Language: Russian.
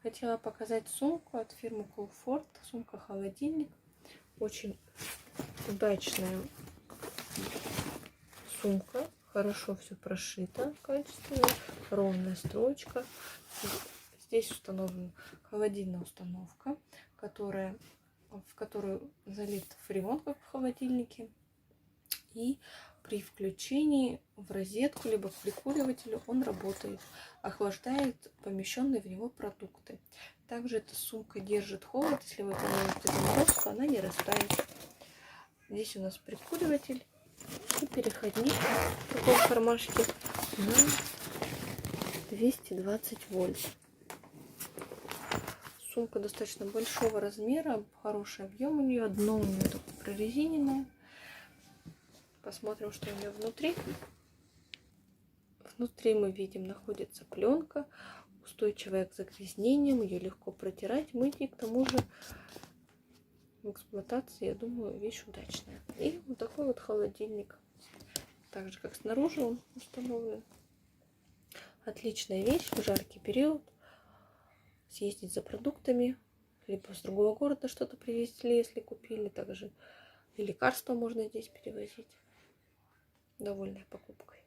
хотела показать сумку от фирмы Coolford. Сумка-холодильник. Очень удачная сумка. Хорошо все прошито, качественно. Ровная строчка. Здесь установлена холодильная установка, в которую залит фреон, как в холодильнике. И при включении в розетку, либо к прикуривателю он работает, охлаждает помещенные в него продукты. Также эта сумка держит холод, если вы положите заморозку, она не растает. Здесь у нас прикуриватель и переходник в таком кармашке на 220 вольт. Сумка достаточно большого размера, хороший объем у нее, дно у нее такое прорезиненное. Посмотрим, что у нее внутри. Внутри мы видим, находится пленка, устойчивая к загрязнениям, ее легко протирать, мыть, и к тому же в эксплуатации, я думаю, вещь удачная. И вот такой вот холодильник, так же как снаружи он установлен. Отличная вещь в жаркий период. Съездить за продуктами, либо с другого города что-то привезли, если купили, также и лекарства можно здесь перевозить. Довольная покупкой.